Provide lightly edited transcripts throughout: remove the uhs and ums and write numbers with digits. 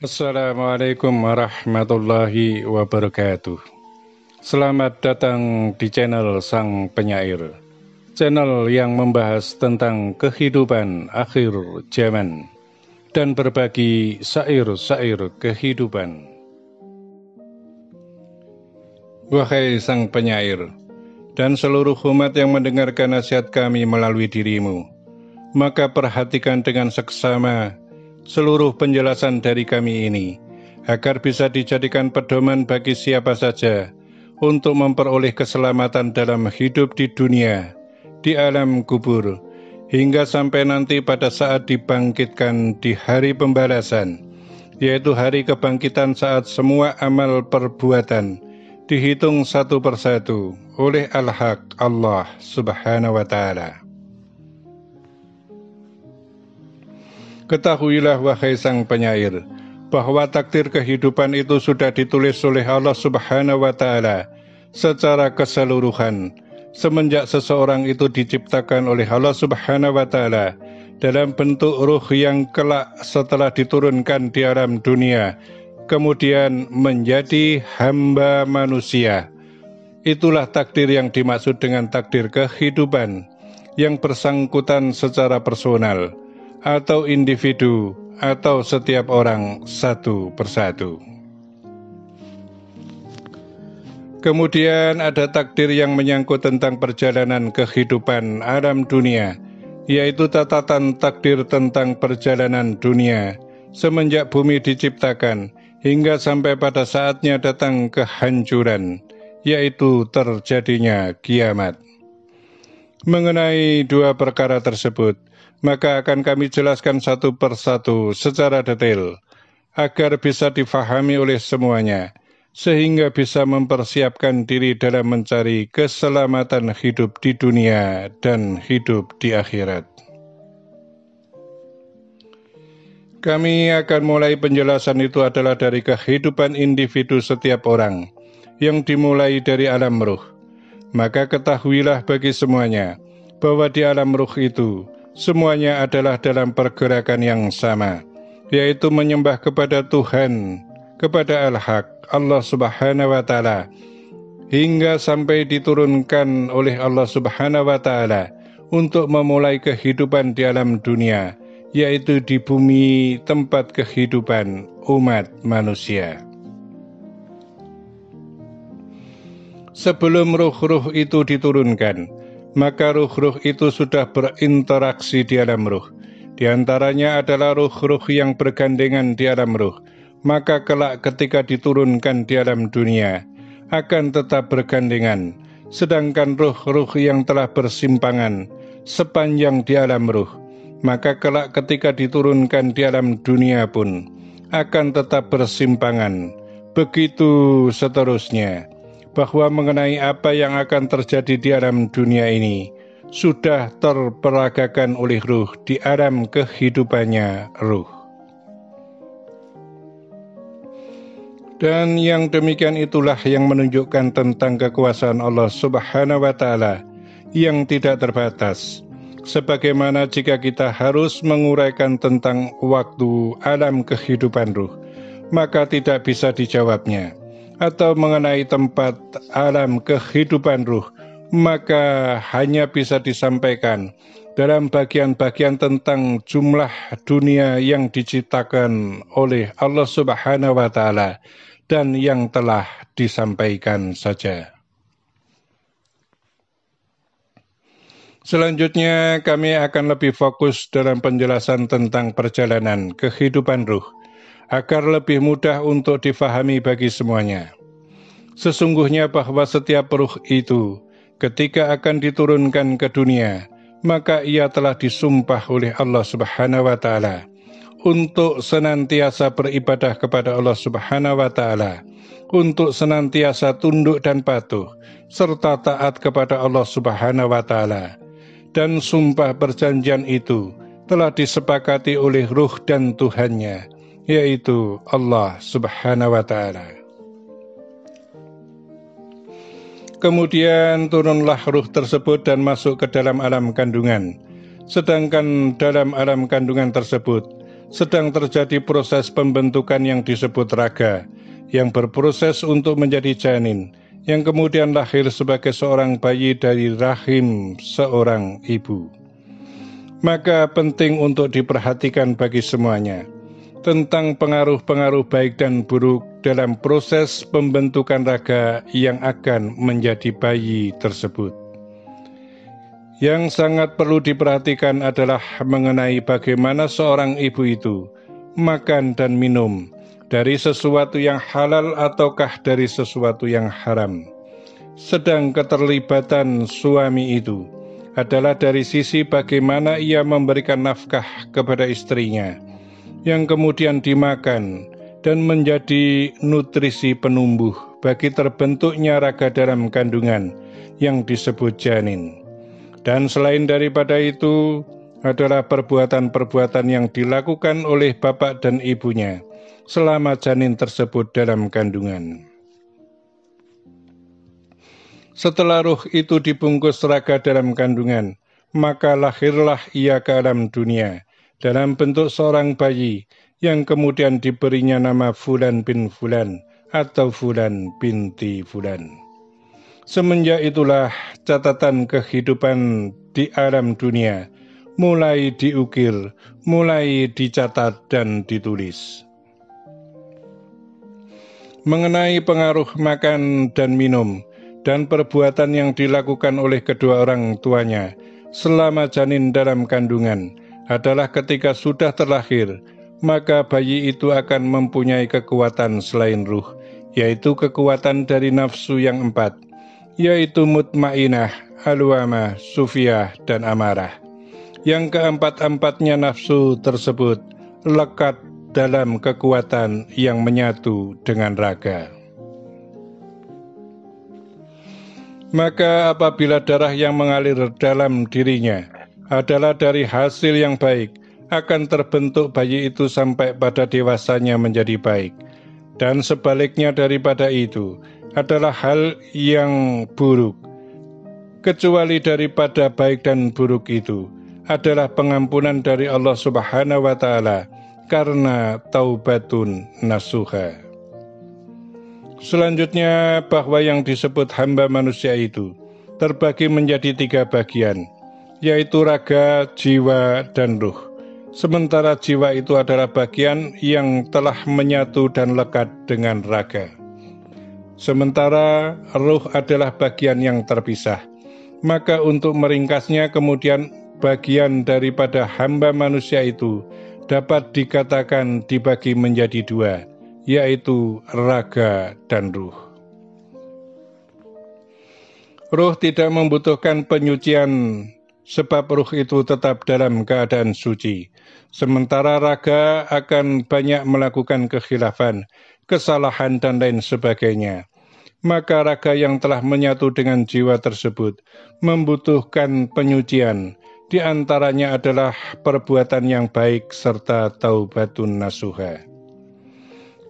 Assalamualaikum warahmatullahi wabarakatuh. Selamat datang di channel Sang Penyair, channel yang membahas tentang kehidupan akhir zaman dan berbagi syair-syair kehidupan. Wahai Sang Penyair, dan seluruh umat yang mendengarkan nasihat kami melalui dirimu, maka perhatikan dengan seksama seluruh penjelasan dari kami ini, agar bisa dijadikan pedoman bagi siapa saja untuk memperoleh keselamatan dalam hidup di dunia, di alam kubur, hingga sampai nanti pada saat dibangkitkan di hari pembalasan, yaitu hari kebangkitan saat semua amal perbuatan dihitung satu persatu oleh Al-Haq Allah Subhanahu wa Ta'ala. Ketahuilah wahai Sang Penyair, bahwa takdir kehidupan itu sudah ditulis oleh Allah Subhanahu wa Ta'ala secara keseluruhan, semenjak seseorang itu diciptakan oleh Allah Subhanahu wa Ta'ala dalam bentuk ruh yang kelak setelah diturunkan di alam dunia, kemudian menjadi hamba manusia. Itulah takdir yang dimaksud dengan takdir kehidupan yang bersangkutan secara personal, atau individu, atau setiap orang satu persatu. Kemudian ada takdir yang menyangkut tentang perjalanan kehidupan alam dunia, yaitu catatan takdir tentang perjalanan dunia semenjak bumi diciptakan hingga sampai pada saatnya datang kehancuran, yaitu terjadinya kiamat. Mengenai dua perkara tersebut, maka akan kami jelaskan satu persatu secara detail, agar bisa difahami oleh semuanya, sehingga bisa mempersiapkan diri dalam mencari keselamatan hidup di dunia dan hidup di akhirat. Kami akan mulai penjelasan itu adalah dari kehidupan individu setiap orang, yang dimulai dari alam ruh. Maka ketahuilah bagi semuanya, bahwa di alam ruh itu, semuanya adalah dalam pergerakan yang sama, yaitu menyembah kepada Tuhan, kepada Al-Haq, Allah Subhanahu wa Ta'ala, hingga sampai diturunkan oleh Allah Subhanahu wa Ta'ala untuk memulai kehidupan di alam dunia, yaitu di bumi tempat kehidupan umat manusia. Sebelum ruh-ruh itu diturunkan, maka ruh-ruh itu sudah berinteraksi di alam ruh. Di antaranya adalah ruh-ruh yang bergandengan di alam ruh. Maka kelak ketika diturunkan di alam dunia, akan tetap bergandengan. Sedangkan ruh-ruh yang telah bersimpangan sepanjang di alam ruh, maka kelak ketika diturunkan di alam dunia pun, akan tetap bersimpangan. Begitu seterusnya. Bahwa mengenai apa yang akan terjadi di alam dunia ini sudah terperagakan oleh ruh di alam kehidupannya ruh. Dan yang demikian itulah yang menunjukkan tentang kekuasaan Allah Subhanahu wa Ta'ala yang tidak terbatas. Sebagaimana jika kita harus menguraikan tentang waktu alam kehidupan ruh, maka tidak bisa dijawabnya. Atau mengenai tempat alam kehidupan ruh, maka hanya bisa disampaikan dalam bagian-bagian tentang jumlah dunia yang diciptakan oleh Allah Subhanahu wa Ta'ala dan yang telah disampaikan saja. Selanjutnya kami akan lebih fokus dalam penjelasan tentang perjalanan kehidupan ruh, agar lebih mudah untuk difahami bagi semuanya. Sesungguhnya bahwa setiap ruh itu, ketika akan diturunkan ke dunia, maka ia telah disumpah oleh Allah Subhanahu wa Ta'ala untuk senantiasa beribadah kepada Allah Subhanahu wa Ta'ala, untuk senantiasa tunduk dan patuh, serta taat kepada Allah Subhanahu wa Ta'ala. Dan sumpah perjanjian itu telah disepakati oleh ruh dan Tuhannya, yaitu Allah Subhanahu wa Ta'ala. Kemudian turunlah ruh tersebut dan masuk ke dalam alam kandungan. Sedangkan dalam alam kandungan tersebut, sedang terjadi proses pembentukan yang disebut raga, yang berproses untuk menjadi janin, yang kemudian lahir sebagai seorang bayi dari rahim seorang ibu. Maka penting untuk diperhatikan bagi semuanya tentang pengaruh-pengaruh baik dan buruk dalam proses pembentukan raga yang akan menjadi bayi tersebut. Yang sangat perlu diperhatikan adalah mengenai bagaimana seorang ibu itu makan dan minum dari sesuatu yang halal ataukah dari sesuatu yang haram. Sedang keterlibatan suami itu adalah dari sisi bagaimana ia memberikan nafkah kepada istrinya, yang kemudian dimakan dan menjadi nutrisi penumbuh bagi terbentuknya raga dalam kandungan yang disebut janin. Dan selain daripada itu adalah perbuatan-perbuatan yang dilakukan oleh bapak dan ibunya selama janin tersebut dalam kandungan. Setelah ruh itu dibungkus raga dalam kandungan, maka lahirlah ia ke alam dunia dalam bentuk seorang bayi yang kemudian diberinya nama Fulan bin Fulan atau Fulan binti Fulan. Semenjak itulah catatan kehidupan di alam dunia mulai diukir, mulai dicatat dan ditulis. Mengenai pengaruh makan dan minum dan perbuatan yang dilakukan oleh kedua orang tuanya selama janin dalam kandungan adalah ketika sudah terlahir, maka bayi itu akan mempunyai kekuatan selain ruh, yaitu kekuatan dari nafsu yang 4, yaitu mutmainah, alwamah, sufiyah, dan amarah. Yang keempat-empatnya nafsu tersebut lekat dalam kekuatan yang menyatu dengan raga. Maka apabila darah yang mengalir dalam dirinya adalah dari hasil yang baik, akan terbentuk bayi itu sampai pada dewasanya menjadi baik. Dan sebaliknya daripada itu adalah hal yang buruk. Kecuali daripada baik dan buruk itu adalah pengampunan dari Allah Subhanahu wa Ta'ala karena taubatun nasuha. Selanjutnya, bahwa yang disebut hamba manusia itu terbagi menjadi 3 bagian, yaitu raga, jiwa, dan ruh. Sementara jiwa itu adalah bagian yang telah menyatu dan lekat dengan raga. Sementara ruh adalah bagian yang terpisah. Maka untuk meringkasnya kemudian bagian daripada hamba manusia itu dapat dikatakan dibagi menjadi 2, yaitu raga dan ruh. Ruh tidak membutuhkan penyucian sebab ruh itu tetap dalam keadaan suci. Sementara raga akan banyak melakukan kekhilafan, kesalahan dan lain sebagainya. Maka raga yang telah menyatu dengan jiwa tersebut membutuhkan penyucian. Di antaranya adalah perbuatan yang baik serta taubatun nasuha.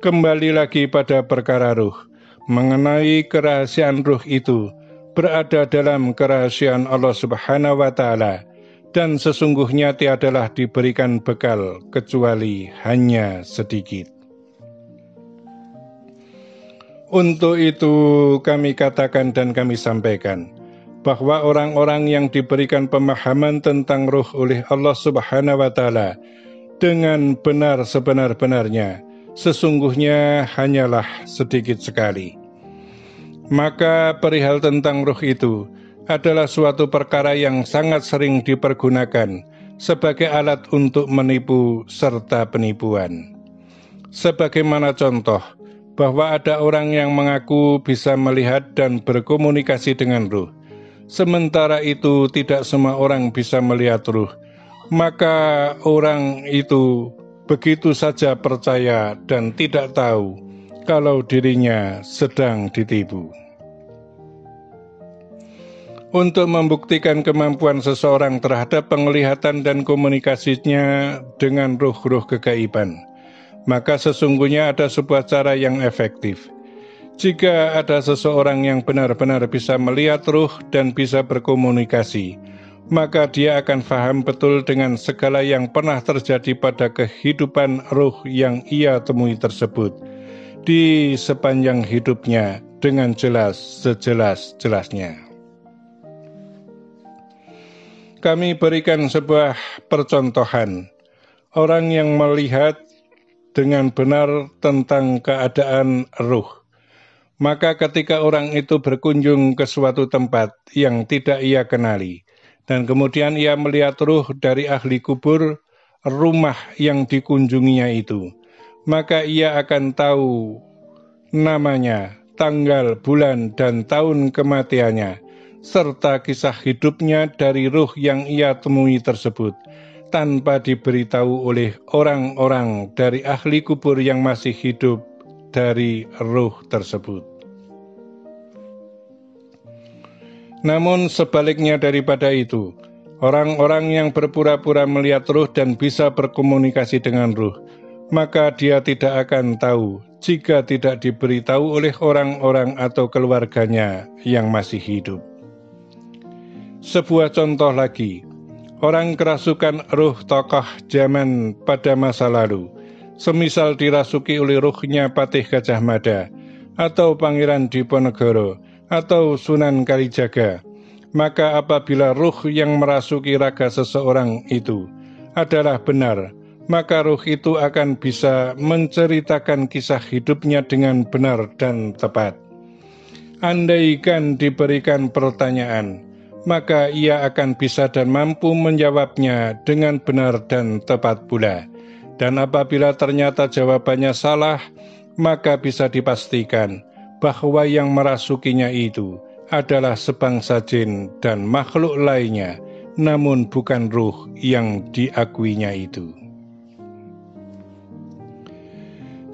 Kembali lagi pada perkara ruh, mengenai kerahasiaan ruh itu berada dalam kerahasiaan Allah Subhanahu wa Ta'ala, dan sesungguhnya tiadalah diberikan bekal kecuali hanya sedikit. Untuk itu kami katakan dan kami sampaikan bahwa orang-orang yang diberikan pemahaman tentang ruh oleh Allah Subhanahu wa Ta'ala dengan benar sebenar-benarnya sesungguhnya hanyalah sedikit sekali. Maka perihal tentang ruh itu adalah suatu perkara yang sangat sering dipergunakan sebagai alat untuk menipu serta penipuan. Sebagaimana contoh, bahwa ada orang yang mengaku bisa melihat dan berkomunikasi dengan ruh. Sementara itu tidak semua orang bisa melihat ruh. Maka orang itu begitu saja percaya dan tidak tahu kalau dirinya sedang ditipu. Untuk membuktikan kemampuan seseorang terhadap penglihatan dan komunikasinya dengan ruh-ruh kegaiban, maka sesungguhnya ada sebuah cara yang efektif. Jika ada seseorang yang benar-benar bisa melihat ruh dan bisa berkomunikasi, maka dia akan faham betul dengan segala yang pernah terjadi pada kehidupan ruh yang ia temui tersebut di sepanjang hidupnya dengan jelas sejelas-jelasnya. Kami berikan sebuah percontohan. Orang yang melihat dengan benar tentang keadaan ruh, maka ketika orang itu berkunjung ke suatu tempat yang tidak ia kenali, dan kemudian ia melihat ruh dari ahli kubur rumah yang dikunjunginya itu, maka ia akan tahu namanya, tanggal, bulan, dan tahun kematiannya, serta kisah hidupnya dari ruh yang ia temui tersebut, tanpa diberitahu oleh orang-orang dari ahli kubur yang masih hidup dari ruh tersebut. Namun sebaliknya daripada itu, orang-orang yang berpura-pura melihat ruh dan bisa berkomunikasi dengan ruh, maka dia tidak akan tahu jika tidak diberitahu oleh orang-orang atau keluarganya yang masih hidup. Sebuah contoh lagi, orang kerasukan ruh tokoh zaman pada masa lalu, semisal dirasuki oleh ruhnya Patih Gajah Mada, atau Pangeran Diponegoro, atau Sunan Kalijaga, maka apabila ruh yang merasuki raga seseorang itu adalah benar, maka ruh itu akan bisa menceritakan kisah hidupnya dengan benar dan tepat. Andaikan diberikan pertanyaan, maka ia akan bisa dan mampu menjawabnya dengan benar dan tepat pula. Dan apabila ternyata jawabannya salah, maka bisa dipastikan bahwa yang merasukinya itu adalah sebangsa jin dan makhluk lainnya, namun bukan ruh yang diakuinya itu.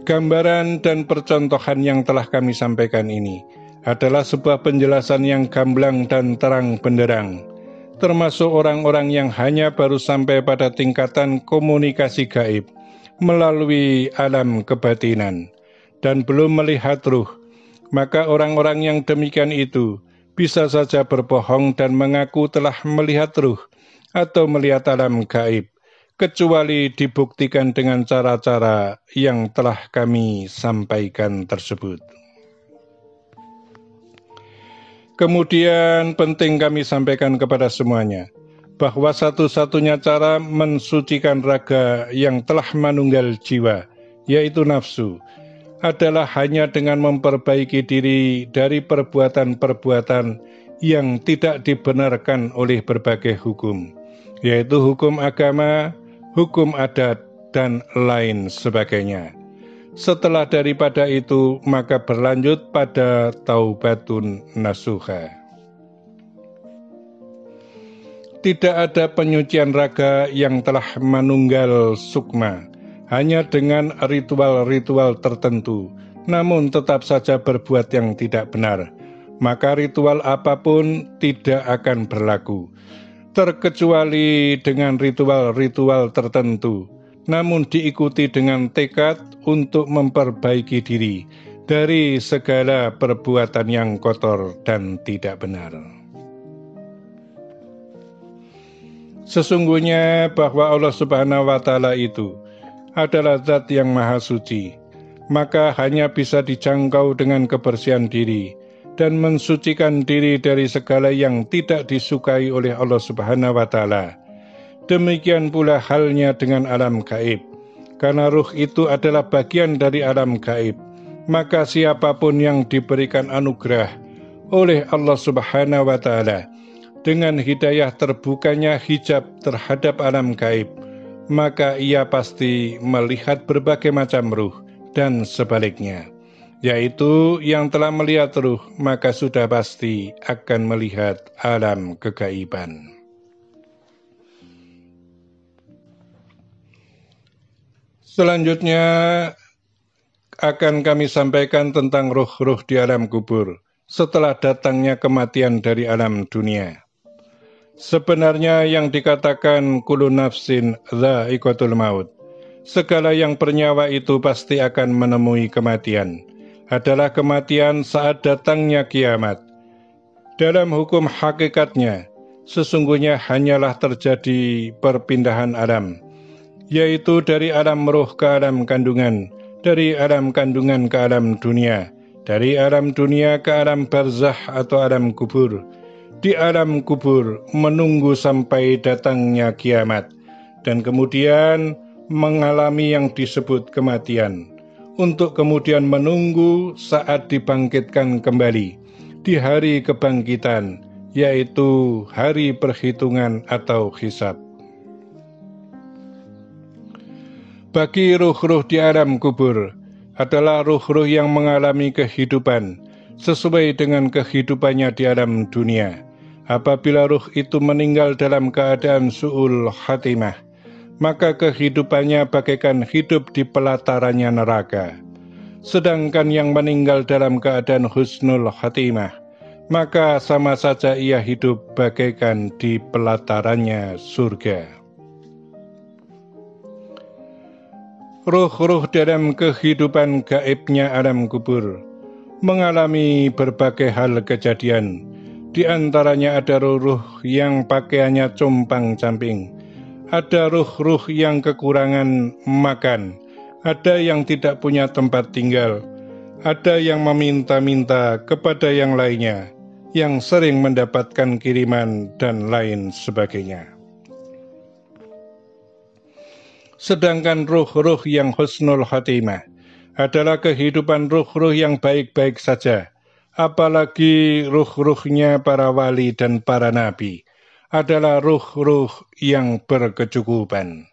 Gambaran dan percontohan yang telah kami sampaikan ini adalah sebuah penjelasan yang gamblang dan terang benderang, termasuk orang-orang yang hanya baru sampai pada tingkatan komunikasi gaib melalui alam kebatinan dan belum melihat ruh. Maka orang-orang yang demikian itu bisa saja berbohong dan mengaku telah melihat ruh atau melihat alam gaib, kecuali dibuktikan dengan cara-cara yang telah kami sampaikan tersebut. Kemudian penting kami sampaikan kepada semuanya, bahwa satu-satunya cara mensucikan raga yang telah manunggal jiwa, yaitu nafsu, adalah hanya dengan memperbaiki diri dari perbuatan-perbuatan yang tidak dibenarkan oleh berbagai hukum, yaitu hukum agama, hukum adat, dan lain sebagainya. Setelah daripada itu, maka berlanjut pada taubatun nasuha. Tidak ada penyucian raga yang telah manunggal sukma, hanya dengan ritual-ritual tertentu, namun tetap saja berbuat yang tidak benar, maka ritual apapun tidak akan berlaku, terkecuali dengan ritual-ritual tertentu, namun diikuti dengan tekad untuk memperbaiki diri dari segala perbuatan yang kotor dan tidak benar. Sesungguhnya bahwa Allah Subhanahu wa Ta'ala itu adalah zat yang maha suci, maka hanya bisa dijangkau dengan kebersihan diri dan mensucikan diri dari segala yang tidak disukai oleh Allah Subhanahu wa Ta'ala. Demikian pula halnya dengan alam gaib, karena ruh itu adalah bagian dari alam gaib, maka siapapun yang diberikan anugerah oleh Allah Subhanahu wa Ta'ala dengan hidayah terbukanya hijab terhadap alam gaib, maka ia pasti melihat berbagai macam ruh dan sebaliknya, yaitu yang telah melihat ruh maka sudah pasti akan melihat alam kegaiban. Selanjutnya akan kami sampaikan tentang ruh-ruh di alam kubur setelah datangnya kematian dari alam dunia. Sebenarnya yang dikatakan kullu nafsin dha'iqatul maut, segala yang bernyawa itu pasti akan menemui kematian, adalah kematian saat datangnya kiamat. Dalam hukum hakikatnya, sesungguhnya hanyalah terjadi perpindahan alam, yaitu dari alam roh ke alam kandungan, dari alam kandungan ke alam dunia, dari alam dunia ke alam barzah atau alam kubur, di alam kubur menunggu sampai datangnya kiamat, dan kemudian mengalami yang disebut kematian, untuk kemudian menunggu saat dibangkitkan kembali di hari kebangkitan, yaitu hari perhitungan atau hisab. Bagi ruh-ruh di alam kubur adalah ruh-ruh yang mengalami kehidupan sesuai dengan kehidupannya di alam dunia. Apabila ruh itu meninggal dalam keadaan su'ul khatimah, maka kehidupannya bagaikan hidup di pelatarannya neraka. Sedangkan yang meninggal dalam keadaan husnul khatimah, maka sama saja ia hidup bagaikan di pelatarannya surga. Ruh-ruh dalam kehidupan gaibnya alam kubur mengalami berbagai hal kejadian. Di antaranya ada ruh-ruh yang pakaiannya compang-camping, ada ruh-ruh yang kekurangan makan, ada yang tidak punya tempat tinggal, ada yang meminta-minta kepada yang lainnya, yang sering mendapatkan kiriman dan lain sebagainya. Sedangkan ruh-ruh yang husnul khatimah adalah kehidupan ruh-ruh yang baik-baik saja, apalagi ruh-ruhnya para wali dan para nabi adalah ruh-ruh yang berkecukupan.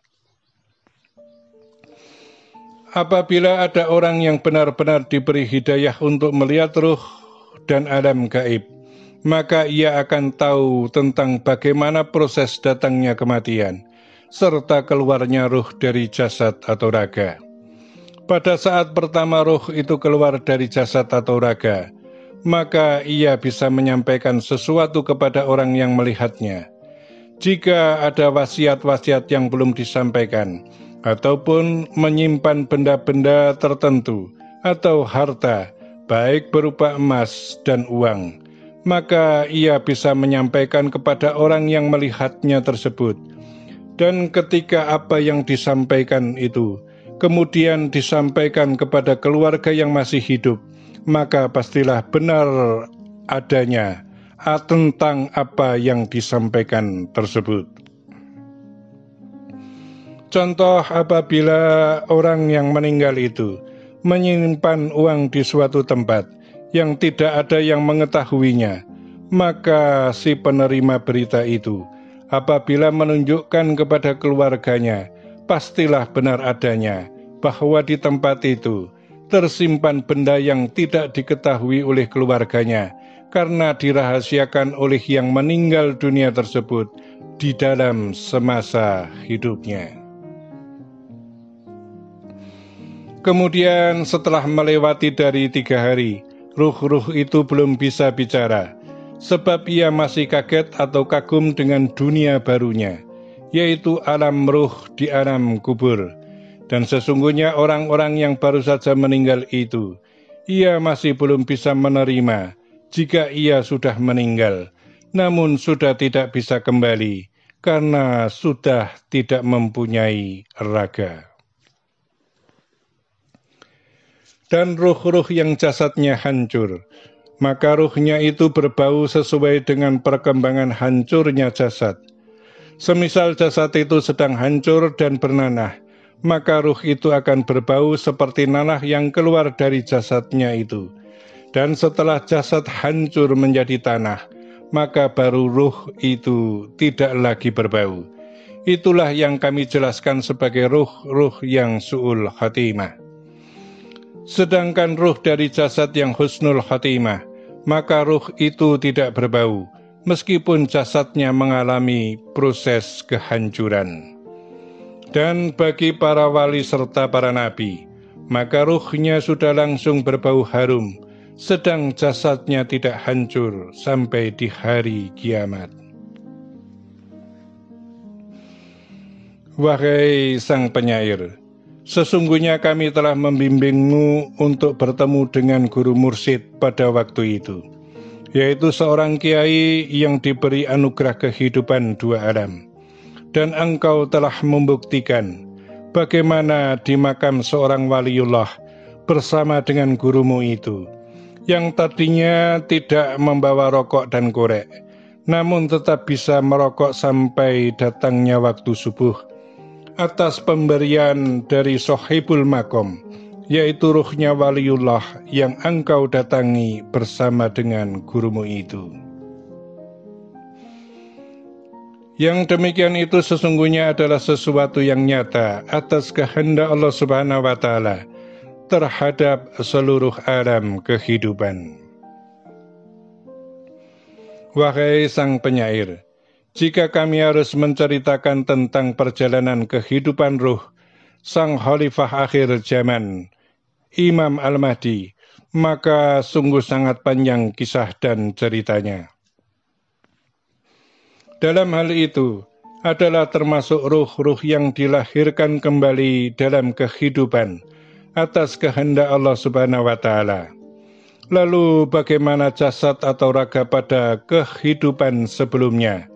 Apabila ada orang yang benar-benar diberi hidayah untuk melihat ruh dan alam gaib, maka ia akan tahu tentang bagaimana proses datangnya kematian, serta keluarnya ruh dari jasad atau raga. Pada saat pertama ruh itu keluar dari jasad atau raga, maka ia bisa menyampaikan sesuatu kepada orang yang melihatnya. Jika ada wasiat-wasiat yang belum disampaikan, ataupun menyimpan benda-benda tertentu atau harta, baik berupa emas dan uang, maka ia bisa menyampaikan kepada orang yang melihatnya tersebut. Dan ketika apa yang disampaikan itu kemudian disampaikan kepada keluarga yang masih hidup, maka pastilah benar adanya tentang apa yang disampaikan tersebut. Contoh, apabila orang yang meninggal itu menyimpan uang di suatu tempat yang tidak ada yang mengetahuinya, maka si penerima berita itu apabila menunjukkan kepada keluarganya, pastilah benar adanya bahwa di tempat itu tersimpan benda yang tidak diketahui oleh keluarganya, karena dirahasiakan oleh yang meninggal dunia tersebut di dalam semasa hidupnya. Kemudian setelah melewati dari 3 hari, ruh-ruh itu belum bisa bicara, sebab ia masih kaget atau kagum dengan dunia barunya, yaitu alam ruh di alam kubur. Dan sesungguhnya orang-orang yang baru saja meninggal itu, ia masih belum bisa menerima jika ia sudah meninggal, namun sudah tidak bisa kembali, karena sudah tidak mempunyai raga. Dan ruh-ruh yang jasadnya hancur, maka ruhnya itu berbau sesuai dengan perkembangan hancurnya jasad. Semisal jasad itu sedang hancur dan bernanah, maka ruh itu akan berbau seperti nanah yang keluar dari jasadnya itu. Dan setelah jasad hancur menjadi tanah, maka baru ruh itu tidak lagi berbau. Itulah yang kami jelaskan sebagai ruh-ruh yang su'ul khatimah. Sedangkan ruh dari jasad yang husnul khatimah, maka ruh itu tidak berbau, meskipun jasadnya mengalami proses kehancuran. Dan bagi para wali serta para nabi, maka ruhnya sudah langsung berbau harum, sedang jasadnya tidak hancur sampai di hari kiamat. Wahai sang penyair, sesungguhnya kami telah membimbingmu untuk bertemu dengan guru mursyid pada waktu itu, yaitu seorang kiai yang diberi anugerah kehidupan dua alam. Dan engkau telah membuktikan bagaimana di makam seorang waliullah bersama dengan gurumu itu, yang tadinya tidak membawa rokok dan korek, namun tetap bisa merokok sampai datangnya waktu subuh, atas pemberian dari Sohibul Makom, yaitu ruhnya waliullah yang engkau datangi bersama dengan gurumu itu. Yang demikian itu sesungguhnya adalah sesuatu yang nyata atas kehendak Allah Subhanahu wa Ta'ala terhadap seluruh alam kehidupan. Wahai sang penyair, jika kami harus menceritakan tentang perjalanan kehidupan ruh sang khalifah akhir zaman, Imam Al-Mahdi, maka sungguh sangat panjang kisah dan ceritanya. Dalam hal itu adalah termasuk ruh-ruh yang dilahirkan kembali dalam kehidupan atas kehendak Allah Subhanahu wa Ta'ala. Lalu bagaimana jasad atau raga pada kehidupan sebelumnya,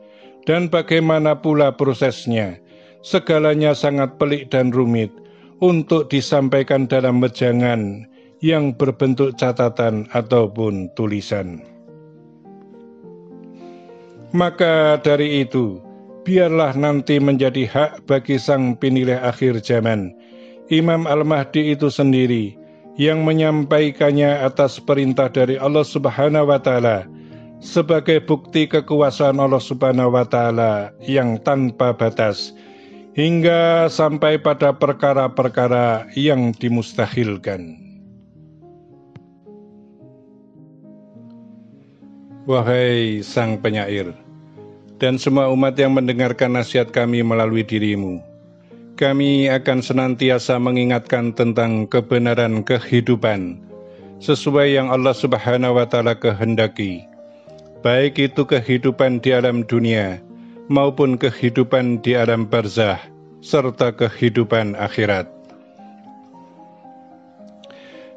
dan bagaimana pula prosesnya, segalanya sangat pelik dan rumit untuk disampaikan dalam wejangan yang berbentuk catatan ataupun tulisan. Maka dari itu, biarlah nanti menjadi hak bagi sang penilai akhir zaman, Imam Al-Mahdi itu sendiri, yang menyampaikannya atas perintah dari Allah Subhanahu wa Ta'ala, sebagai bukti kekuasaan Allah Subhanahu wa Ta'ala yang tanpa batas, hingga sampai pada perkara-perkara yang dimustahilkan. Wahai sang penyair, dan semua umat yang mendengarkan nasihat kami melalui dirimu, kami akan senantiasa mengingatkan tentang kebenaran kehidupan sesuai yang Allah Subhanahu wa Ta'ala kehendaki, baik itu kehidupan di alam dunia maupun kehidupan di alam barzah serta kehidupan akhirat.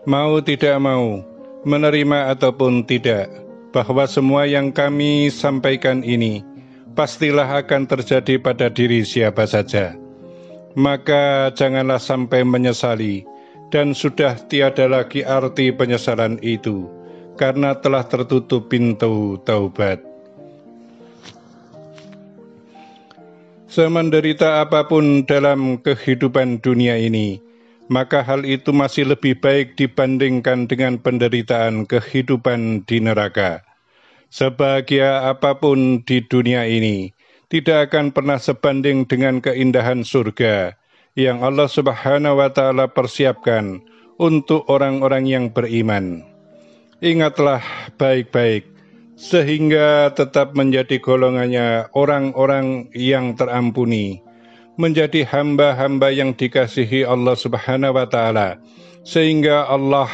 Mau tidak mau, menerima ataupun tidak, bahwa semua yang kami sampaikan ini pastilah akan terjadi pada diri siapa saja. Maka janganlah sampai menyesali, dan sudah tiada lagi arti penyesalan itu, karena telah tertutup pintu taubat. Semenderita apapun dalam kehidupan dunia ini, maka hal itu masih lebih baik dibandingkan dengan penderitaan kehidupan di neraka. Sebahagia apapun di dunia ini, tidak akan pernah sebanding dengan keindahan surga yang Allah Subhanahu wa Ta'ala persiapkan untuk orang-orang yang beriman. Ingatlah baik-baik, sehingga tetap menjadi golongannya orang-orang yang terampuni, menjadi hamba-hamba yang dikasihi Allah Subhanahu wa Ta'ala, sehingga Allah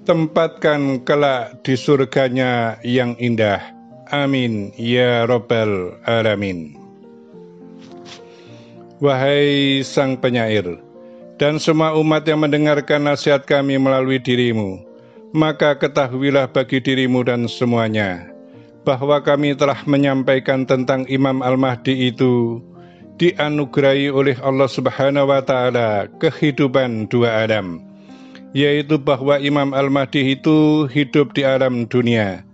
tempatkan kelak di surganya yang indah. Amin ya Rabbal Alamin. Wahai sang penyair, dan semua umat yang mendengarkan nasihat kami melalui dirimu, maka ketahuilah bagi dirimu dan semuanya, bahwa kami telah menyampaikan tentang Imam Al-Mahdi itu dianugerahi oleh Allah Subhanahu wa Ta'ala kehidupan dua alam, yaitu bahwa Imam Al-Mahdi itu hidup di alam dunia,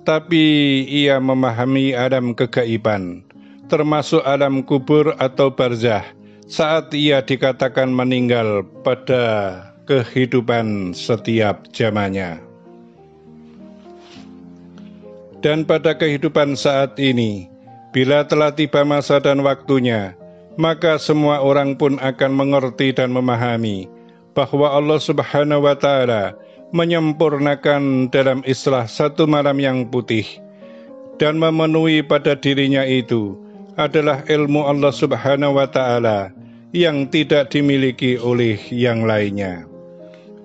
tapi ia memahami alam kegaiban, termasuk alam kubur atau barzah, saat ia dikatakan meninggal pada kehidupan setiap zamannya. Dan pada kehidupan saat ini, bila telah tiba masa dan waktunya, maka semua orang pun akan mengerti dan memahami bahwa Allah Subhanahu wa Ta'ala menyempurnakan dalam Islah satu malam yang putih, dan memenuhi pada dirinya itu adalah ilmu Allah Subhanahu wa Ta'ala yang tidak dimiliki oleh yang lainnya.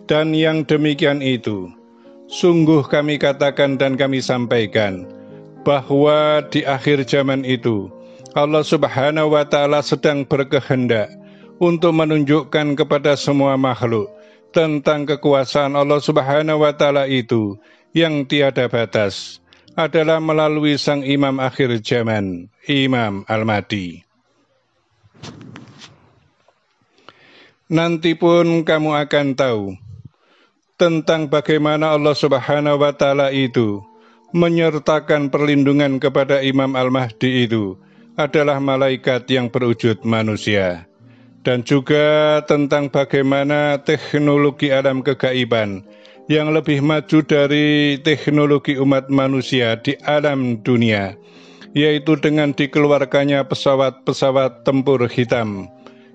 Dan yang demikian itu, sungguh kami katakan dan kami sampaikan, bahwa di akhir zaman itu, Allah Subhanahu wa Ta'ala sedang berkehendak untuk menunjukkan kepada semua makhluk tentang kekuasaan Allah Subhanahu wa Ta'ala itu yang tiada batas adalah melalui sang imam akhir zaman, Imam Al-Mahdi. Nanti pun kamu akan tahu tentang bagaimana Allah Subhanahu wa Ta'ala itu menyertakan perlindungan kepada Imam Al-Mahdi itu adalah malaikat yang berwujud manusia, dan juga tentang bagaimana teknologi alam kegaiban yang lebih maju dari teknologi umat manusia di alam dunia, yaitu dengan dikeluarkannya pesawat-pesawat tempur hitam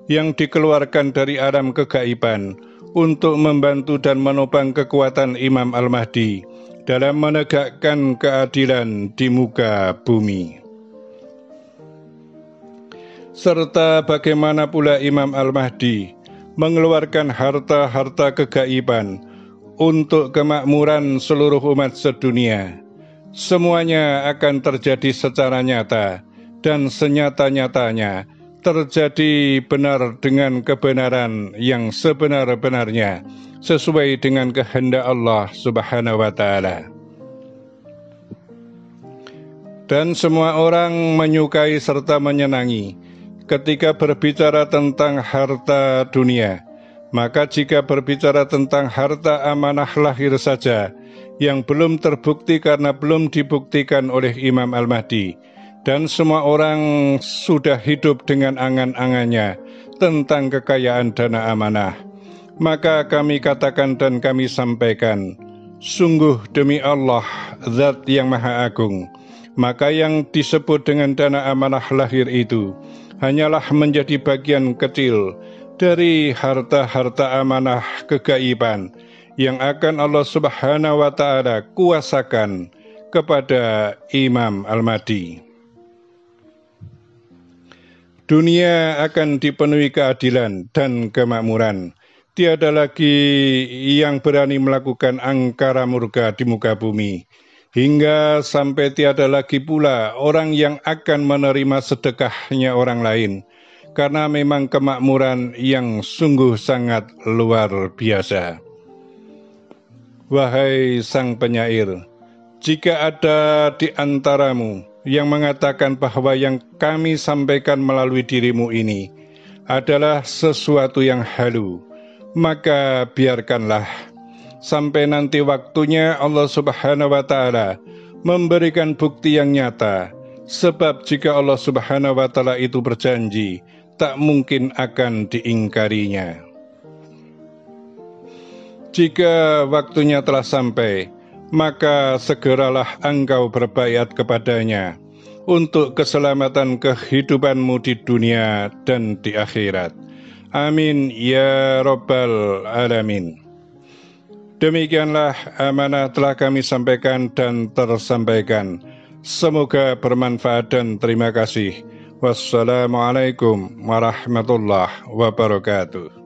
yang dikeluarkan dari alam kegaiban untuk membantu dan menopang kekuatan Imam Al-Mahdi dalam menegakkan keadilan di muka bumi. Serta bagaimana pula Imam Al-Mahdi mengeluarkan harta-harta kegaiban untuk kemakmuran seluruh umat sedunia. Semuanya akan terjadi secara nyata dan senyata-nyatanya terjadi benar dengan kebenaran yang sebenar-benarnya sesuai dengan kehendak Allah Subhanahu wa Ta'ala. Dan semua orang menyukai serta menyenangi ketika berbicara tentang harta dunia. Maka jika berbicara tentang harta amanah lahir saja yang belum terbukti karena belum dibuktikan oleh Imam Al-Mahdi, dan semua orang sudah hidup dengan angan-angannya tentang kekayaan dana amanah, maka kami katakan dan kami sampaikan, sungguh demi Allah, Zat yang Maha Agung, maka yang disebut dengan dana amanah lahir itu hanyalah menjadi bagian kecil dari harta-harta amanah kegaiban yang akan Allah Subhanahu wa Ta'ala kuasakan kepada Imam Al-Mahdi. Dunia akan dipenuhi keadilan dan kemakmuran. Tiada lagi yang berani melakukan angkara murka di muka bumi. Hingga sampai tiada lagi pula orang yang akan menerima sedekahnya orang lain. Karena memang kemakmuran yang sungguh sangat luar biasa. Wahai sang penyair, jika ada di antaramu yang mengatakan bahwa yang kami sampaikan melalui dirimu ini adalah sesuatu yang halu, maka biarkanlah sampai nanti waktunya Allah Subhanahu wa Ta'ala memberikan bukti yang nyata. Sebab jika Allah Subhanahu wa Ta'ala itu berjanji, tak mungkin akan diingkarinya. Jika waktunya telah sampai, maka segeralah engkau berbaiat kepadanya untuk keselamatan kehidupanmu di dunia dan di akhirat. Amin ya Rabbal Alamin. Demikianlah amanah telah kami sampaikan dan tersampaikan. Semoga bermanfaat dan terima kasih. Wassalamualaikum warahmatullahi wabarakatuh.